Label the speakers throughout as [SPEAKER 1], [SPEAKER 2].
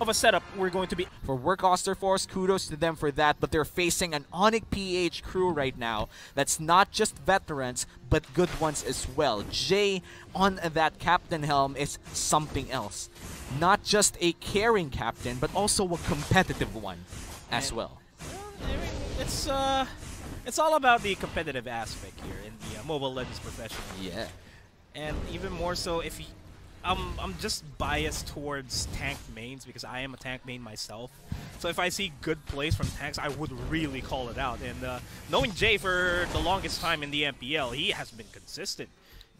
[SPEAKER 1] of a setup we're going to be.
[SPEAKER 2] For Work Auster Force, kudos to them for that, but they're facing an ONIC PH crew right now that's not just veterans, but good ones as well. Jay on that captain helm is something else. Not just a caring captain, but also a competitive one as well.
[SPEAKER 1] I mean, it's all about the competitive aspect here in the Mobile Legends profession.
[SPEAKER 2] Yeah.
[SPEAKER 1] And even more so if I'm just biased towards tank mains because I am a tank main myself. So if I see good plays from tanks, I would really call it out. And knowing Jay for the longest time in the MPL, he has been consistent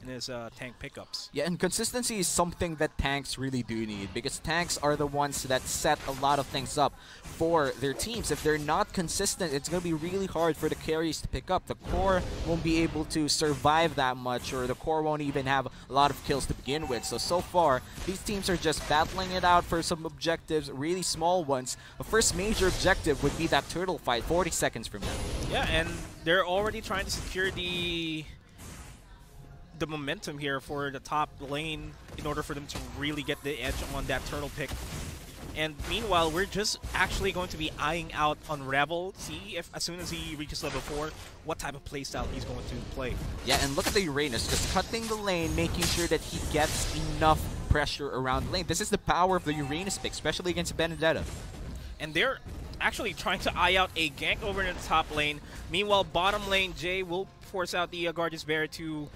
[SPEAKER 1] in his tank pickups.
[SPEAKER 2] Yeah, and consistency is something that tanks really do need, because tanks are the ones that set a lot of things up for their teams. If they're not consistent, it's going to be really hard for the carries to pick up. The core won't be able to survive that much, or the core won't even have a lot of kills to begin with. So far, these teams are just battling it out for some objectives, really small ones. The first major objective would be that turtle fight 40 seconds from now.
[SPEAKER 1] Yeah, and they're already trying to secure the momentum here for the top lane in order for them to really get the edge on that turtle pick. And meanwhile, we're just actually going to be eyeing out Unravel, see if as soon as he reaches level 4, what type of playstyle he's going to play.
[SPEAKER 2] Yeah, and look at the Uranus, just cutting the lane, making sure that he gets enough pressure around the lane. This is the power of the Uranus pick, especially against Benedetta.
[SPEAKER 1] And they're actually trying to eye out a gank over in the top lane. Meanwhile, bottom lane, Jay will force out the Guardian's Barrier to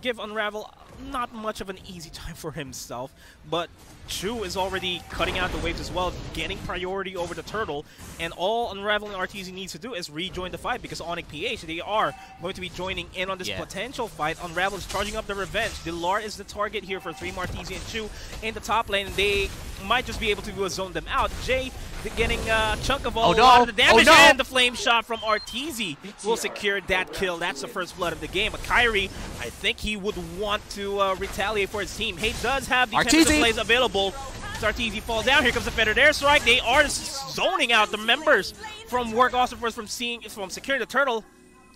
[SPEAKER 1] give Unravel not much of an easy time for himself, but Chu is already cutting out the waves as well, getting priority over the turtle, and all Unraveling RTZ needs to do is rejoin the fight because ONIC PH, they are going to be joining in on this potential fight. Unravel is charging up the revenge. Dilar is the target here for 3 Martezi and Chu in the top lane, and they might just be able to zone them out. Jay getting a chunk of a lot of the damage, and the flame shot from Arteezy will secure that kill. That's the first blood of the game. But Kyrie, I think he would want to retaliate for his team. He does have the defensive plays available. Arteezy falls down. Here comes the Fettered Airstrike. They are zoning out the members from Work Auster Force from securing the turtle.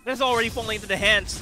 [SPEAKER 1] That's already falling into the hands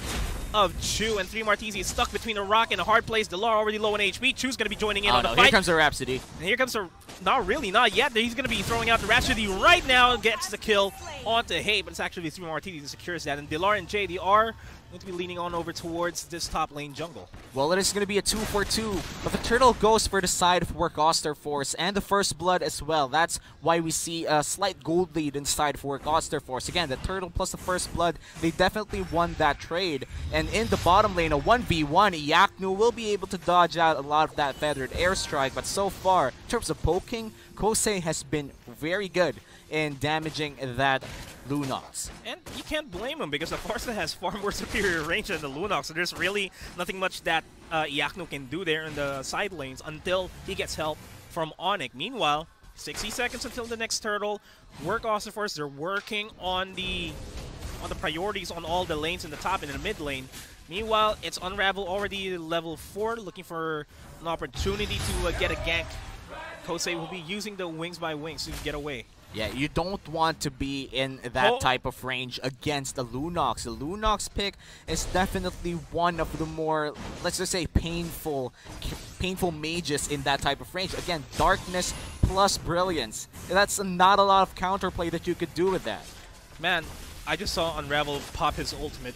[SPEAKER 1] of Chu, and 3 Martezi is stuck between a rock and a hard place. Dilar already low in HP. Chu's going to be joining in on the fight.
[SPEAKER 2] Here comes the Rhapsody.
[SPEAKER 1] And here comes the... Not really, not yet. He's going to be throwing out the Rhapsody right now. Gets the kill onto Hay, but it's actually 3 Martezi that secures that. And Dilar and Jay, they are going to be leaning on over towards this top lane jungle.
[SPEAKER 2] Well, it is going to be a 2-for-2, but the turtle goes for the side of Work Auster Force and the first blood as well. That's why we see a slight gold lead inside of Work Auster Force. Again, the turtle plus the first blood, they definitely won that trade. And in the bottom lane, a 1v1, Yaknu will be able to dodge out a lot of that Feathered Airstrike, but so far, in terms of poking, Kosei has been very good in damaging that Lunox.
[SPEAKER 1] And you can't blame him because the Farsa has far more superior range than the Lunox, so there's really nothing much that Yaknu can do there in the side lanes until he gets help from ONIC. Meanwhile, 60 seconds until the next turtle. Work Auster Force, they're working on the priorities on all the lanes in the top and in the mid lane. Meanwhile, it's Unravel already level 4, looking for an opportunity to get a gank. Kosei will be using the wings by wings to get away.
[SPEAKER 2] Yeah, you don't want to be in that type of range against the Lunox. The Lunox pick is definitely one of the more, let's just say, painful mages in that type of range. Again, darkness plus brilliance. That's not a lot of counterplay that you could do with that.
[SPEAKER 1] Man, I just saw Unravel pop his ultimate.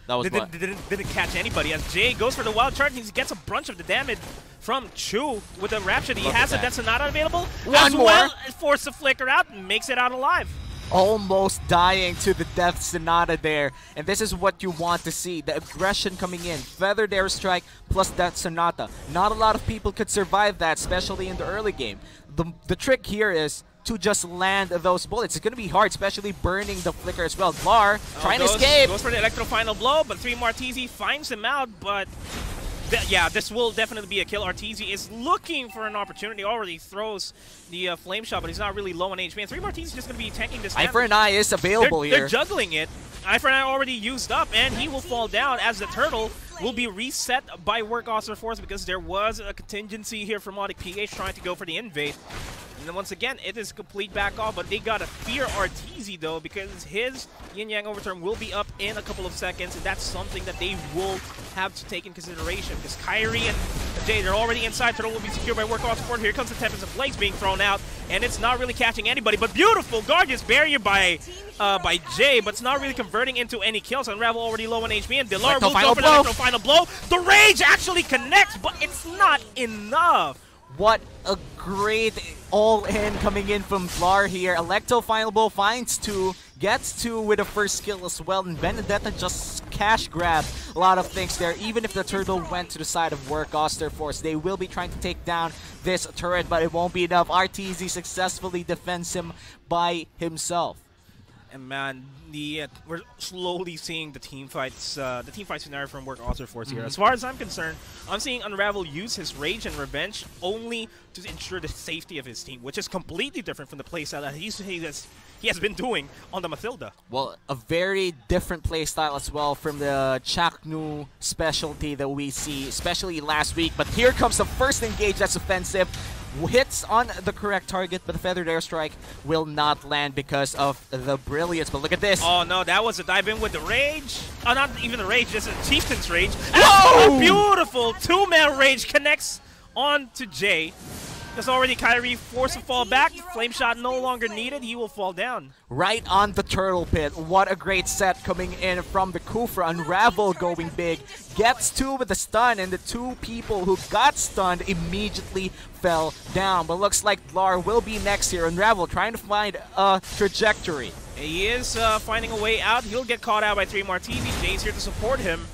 [SPEAKER 1] Didn't catch anybody as Jay goes for the wild charge. He gets a bunch of the damage from Chu with the Rhapsody. He has a Death Sonata available.
[SPEAKER 2] One more.
[SPEAKER 1] Well, force the flicker out and makes it out alive.
[SPEAKER 2] Almost dying to the Death Sonata there. And this is what you want to see. The aggression coming in. Feathered Airstrike plus Death Sonata. Not a lot of people could survive that, especially in the early game. The trick here is to just land those bullets. It's going to be hard, especially burning the flicker as well. Glar trying to escape.
[SPEAKER 1] Goes for the Electro Final Blow, but 3 Martezi finds him out, but yeah, this will definitely be a kill. Arteezy is looking for an opportunity, already throws the Flame Shot, but he's not really low on HP. And 3 Martezi is just going to be tanking this damage.
[SPEAKER 2] Eye for an Eye is available here.
[SPEAKER 1] They're juggling it. Eye for an Eye already used up, and he will fall down as the turtle will be reset by Work Auster Force because there was a contingency here from ONIC PH trying to go for the invade. And then once again, it is complete back off, but they gotta fear Arteezy though because his Yin Yang Overturn will be up in a couple of seconds, and that's something that they will have to take in consideration because Kyrie and Jay, they're already inside. Turtle will be secured by Workhorse support. Here comes the Tempest of Flakes being thrown out, and it's not really catching anybody. But beautiful, gorgeous barrier by Jay, but it's not really converting into any kills. Unravel already low on HP, and Delar will go for the electro final blow. The Rage actually connects, but it's not enough.
[SPEAKER 2] What a great all-in coming in from Vlar here. Electo final blow finds 2, gets 2 with a first skill as well, and Benedetta just cash grabbed a lot of things there. Even if the turtle went to the side of Work Auster Force, they will be trying to take down this turret, but it won't be enough. RTZ successfully defends him by himself.
[SPEAKER 1] And man, we're slowly seeing the team fights scenario from Work Auster Force here. As far as I'm concerned, I'm seeing Unravel use his rage and revenge only to ensure the safety of his team, which is completely different from the playstyle that he has been doing on the Mathilda.
[SPEAKER 2] Well, a very different playstyle as well from the Chaknu specialty that we see, especially last week. But here comes the first engage that's offensive. Hits on the correct target, but the Feathered Airstrike will not land because of the brilliance. But look at this.
[SPEAKER 1] Oh no, that was a dive in with the Rage. Oh, not even the Rage, just a Chieftain's Rage. Oh, beautiful 2-man Rage connects on to Jay. There's already Kyrie forced to fall back. Flame shot no longer needed. He will fall down.
[SPEAKER 2] Right on the turtle pit. What a great set coming in from the Kufra. Unravel going big. Gets 2 with the stun, and the 2 people who got stunned immediately fell down. But looks like Vlar will be next here. Unravel trying to find a trajectory.
[SPEAKER 1] He is finding a way out. He'll get caught out by 3 Martizi. Jay's here to support him.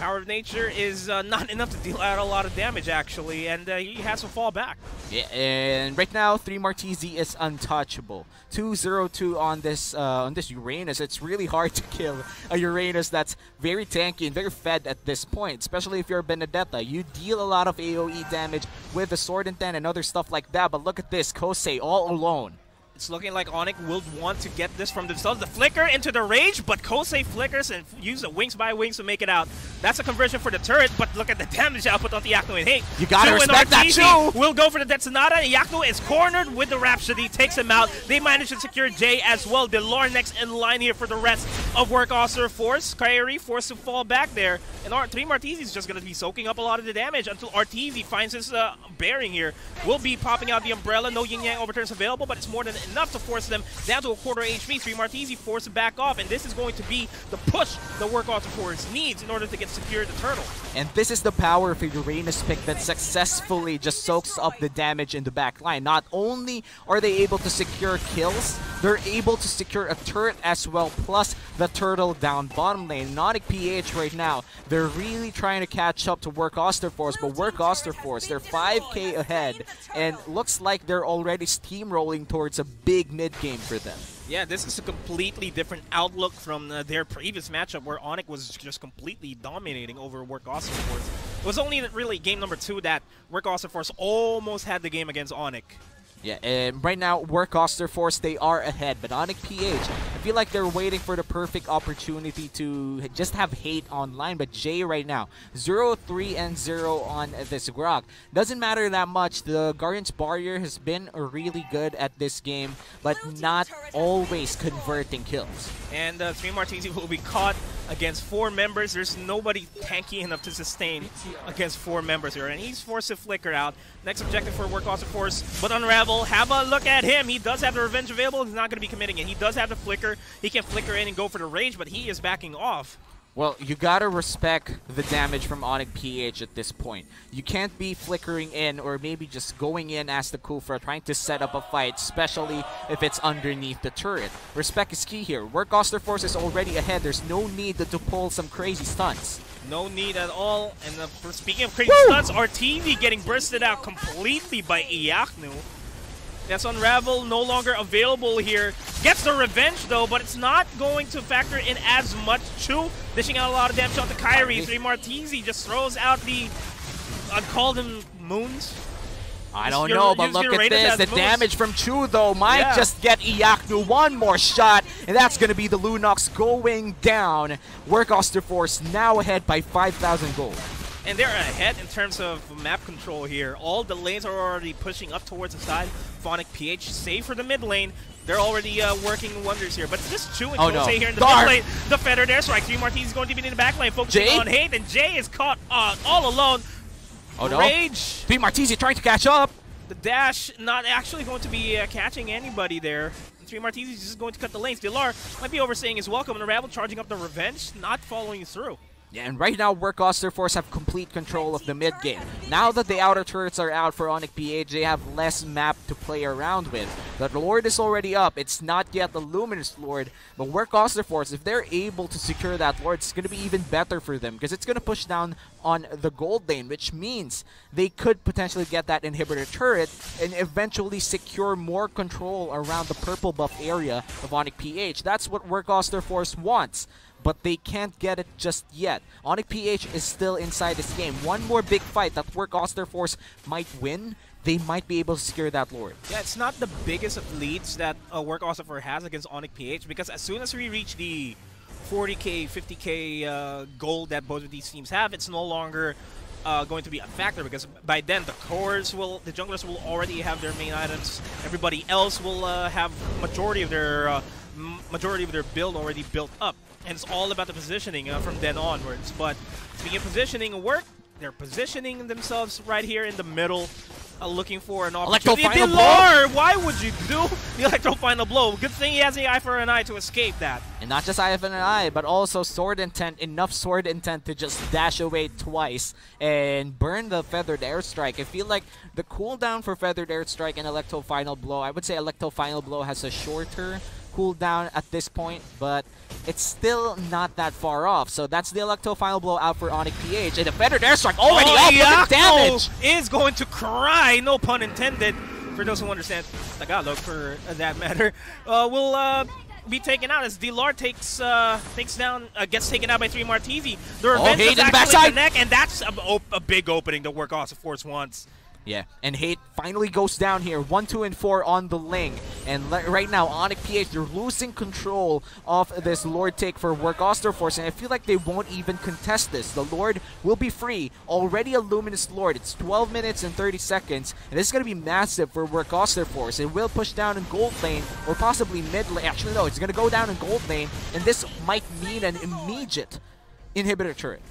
[SPEAKER 1] Power of Nature is not enough to deal out a lot of damage, actually, and he has to fall back.
[SPEAKER 2] Yeah, and right now, 3 Martizi is untouchable. 2-0-2 on this Uranus. It's really hard to kill a Uranus that's very tanky and very fed at this point, especially if you're Benedetta. You deal a lot of AoE damage with the Sword and Ten and other stuff like that, but look at this, Kosei all alone.
[SPEAKER 1] It's looking like ONIC will want to get this from themselves. The flicker into the Rage, but Kosei flickers and use the Wings by Wings to make it out. That's a conversion for the turret, but look at the damage output on the Yakno. And hey,
[SPEAKER 2] you gotta respect that too!
[SPEAKER 1] Will go for the Death Sonata, and Yakno is cornered with the Rhapsody, takes him out. They manage to secure Jay as well. Delar next in line here for the rest of Work Auster Force. Kyrie forced to fall back there, and 3 Martizi is just going to be soaking up a lot of the damage until RTZ finds his bearing here. Will be popping out the Umbrella. No Yin Yang overturns available, but it's more than enough to force them down to a quarter HP. 3 Martizi forced to back off, and this is going to be the push the Work Auster Force needs in order to get secure the turtle.
[SPEAKER 2] And this is the power of a Uranus pick that successfully just soaks up the damage in the back line. Not only are they able to secure kills, they're able to secure a turret as well, plus the turtle down bottom lane. ONIC PH right now, they're really trying to catch up to Work Auster Force, but Work Auster Force, they're 5k ahead, and looks like they're already steamrolling towards a big mid-game for them.
[SPEAKER 1] Yeah, this is a completely different outlook from their previous matchup where ONIC was just completely dominating over Work Auster Force. It was only really game number 2 that Work Auster Force almost had the game against ONIC.
[SPEAKER 2] Yeah, and right now, Work Auster Force, they are ahead, but ONIC PH, I feel like they're waiting for the perfect opportunity to just have hate online, but Jay right now, 0-3-0 on this Grok. Doesn't matter that much, the Guardian's Barrier has been really good at this game, but not always converting kills. And
[SPEAKER 1] 3 Martizi will be caught against 4 members. There's nobody tanky enough to sustain against 4 members here, and he's forced to flicker out. Next objective for Work Auster Force, but Unravel, have a look at him. He does have the Revenge available. He's not going to be committing it. He does have the flicker. He can flicker in and go for the Rage, but he is backing off.
[SPEAKER 2] Well, you gotta respect the damage from ONIC PH at this point. You can't be flickering in or maybe just going in as the Kufra trying to set up a fight, especially if it's underneath the turret. Respect is key here. Work Auster Force is already ahead. There's no need to pull some crazy stunts. No need at all. And speaking of crazy stunts, RTV getting bursted out completely by Iaknu. That's Unravel, no longer available here. Gets the Revenge though, but it's not going to factor in as much. Chu dishing out a lot of damage on the Kyrie. 3 Martizi just throws out the uncalled him moons. I don't know, but look at this. The damage from Chu though might just get Iaknu one more shot, and that's going to be the Lunox going down. Work Auster Force now ahead by 5,000 gold. And they're ahead in terms of map control here. All the lanes are already pushing up towards the side. ONIC PH, save for the mid lane. They're already working wonders here. But just Chu and Kosei here in the mid lane. The Feathered Airstrike. 3 Martizi is going to be in the back lane, focusing on hate. And Jay is caught all alone. Oh no.
[SPEAKER 1] Rage!
[SPEAKER 2] 3 Martisi trying to catch up.
[SPEAKER 1] The dash not actually going to be catching anybody there. 3 Martisi is just going to cut the lanes. Dilar might be overstaying his welcome, and Unravel charging up the revenge, not following through.
[SPEAKER 2] Yeah, and right now, Work Auster Force have complete control of the mid game. Now that the outer turrets are out for ONIC PH, they have less map to play around with. The Lord is already up. It's not yet the Luminous Lord, but Work Auster Force, if they're able to secure that Lord, it's going to be even better for them because it's going to push down on the gold lane, which means they could potentially get that inhibitor turret and eventually secure more control around the purple buff area of ONIC PH. That's what Work Auster Force wants, but they can't get it just yet. ONIC PH is still inside this game. One more big fight that Work Auster Force might win, they might be able to secure that Lord.
[SPEAKER 1] Yeah, it's not the biggest of leads that Work Auster Force has against ONIC PH, because as soon as we reach the 40k, 50k gold that both of these teams have, it's no longer going to be a factor, because by then the junglers will already have their main items. Everybody else will have majority of their build already built up. And it's all about the positioning from then onwards. But speaking of positioning work, they're positioning themselves right here in the middle, looking for an opportunity.
[SPEAKER 2] Electro final blow!
[SPEAKER 1] Why would you do the electro final blow? Good thing he has the eye for an eye to escape that.
[SPEAKER 2] And not just eye for an eye, but also sword intent, enough sword intent to just dash away twice and burn the feathered airstrike. I feel like the cooldown for feathered airstrike and electro final blow, I would say electro final blow has a shorter cooldown at this point, but it's still not that far off. So that's the electro final blow out for ONIC PH, and the feathered airstrike already up. Look at the damage.
[SPEAKER 1] Is going to cry, no pun intended, for those who understand Tagalog for that matter. Will be taken out as Dilar gets taken out by 3 Martisi. The revenge is actually connect, and that's a big opening the Work Auster Force wants.
[SPEAKER 2] Yeah, and Hate finally goes down here. 1, 2, and 4 on the Ling. And right now, ONIC PH, they're losing control of this Lord take for Work Auster Force, and I feel like they won't even contest this. The Lord will be free. Already a Luminous Lord. It's 12 minutes and 30 seconds, and this is going to be massive for Work Auster Force. It will push down in gold lane, or possibly mid lane. Actually, no, it's going to go down in gold lane, and this might mean an immediate inhibitor turret.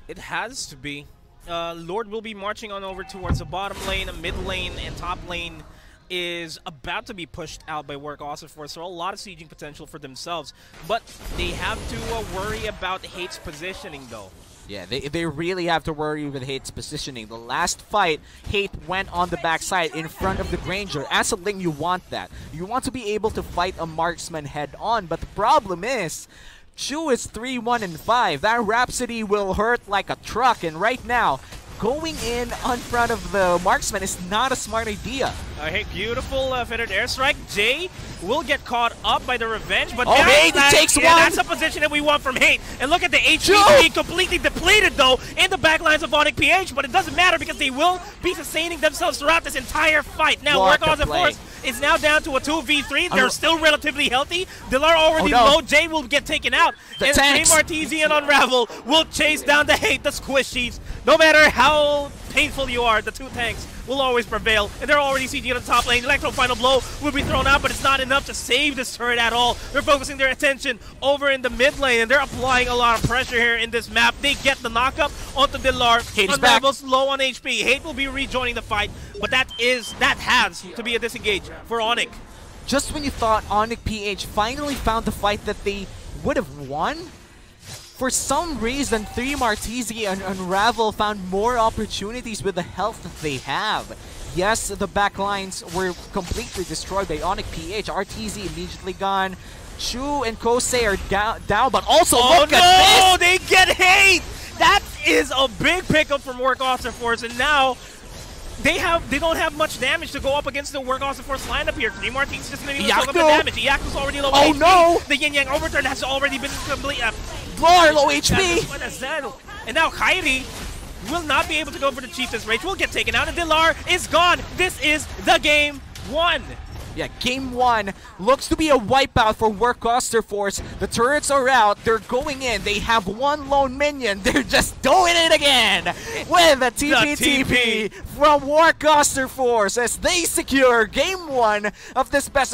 [SPEAKER 1] It has to be. Lord will be marching on over towards the bottom lane, mid lane, and top lane is about to be pushed out by Work Auster Force. So a lot of sieging potential for themselves, but they have to worry about Hate's positioning though.
[SPEAKER 2] Yeah, they really have to worry with Hate's positioning. The last fight, Hate went on the backside in front of the Granger. As a Ling, you want that. You want to be able to fight a marksman head-on, but the problem is, Chu is 3-1 and 5. That Rhapsody will hurt like a truck, and right now, going in front of the marksman is not a smart idea.
[SPEAKER 1] Hey, beautiful feathered airstrike. Jay will get caught up by the revenge, but
[SPEAKER 2] Hate takes one.
[SPEAKER 1] That's a position that we want from Hate. And look at the HP being completely depleted though in the backlines of ONIC PH, but it doesn't matter because they will be sustaining themselves throughout this entire fight. Now, Work Auster Force is now down to a 2v3. They're still relatively healthy. Dilar already low. Jay will get taken out. And 3 Martisi and Unravel will chase down the Hate, the squishies. No matter how painful you are, the two tanks will always prevail. And they're already CG on the top lane. Electro final blow will be thrown out, but it's not enough to save this turret at all. They're focusing their attention over in the mid lane, and they're applying a lot of pressure here in this map. They get the knockup onto Dilar. Unravel's low on HP. Hate will be rejoining the fight, but that has to be a disengage for ONIC.
[SPEAKER 2] Just when you thought ONIC PH finally found the fight that they would have won, for some reason, 3 Martisi and Unravel found more opportunities with the health that they have. Yes, the backlines were completely destroyed by ONIC PH. RTZ immediately gone. Chu and Kosei are down, but also look at this!
[SPEAKER 1] They get Hate! That is a big pickup from Work Auster Force, and now they don't have much damage to go up against the Work Auster Force lineup here. 3 Martisi's just going to soak up the damage. Iaku's already low HP.
[SPEAKER 2] No!
[SPEAKER 1] The Yin Yang overturn has already been complete.
[SPEAKER 2] Low HP!
[SPEAKER 1] And now Kairi will not be able to go for the Chieftain's Rage. Will get taken out, and Dilar is gone. This is the game 1.
[SPEAKER 2] Yeah, game 1 looks to be a wipeout for Work Auster Force. The turrets are out. They're going in. They have one lone minion. They're just doing it again with a TP from Work Auster Force as they secure game 1 of this best of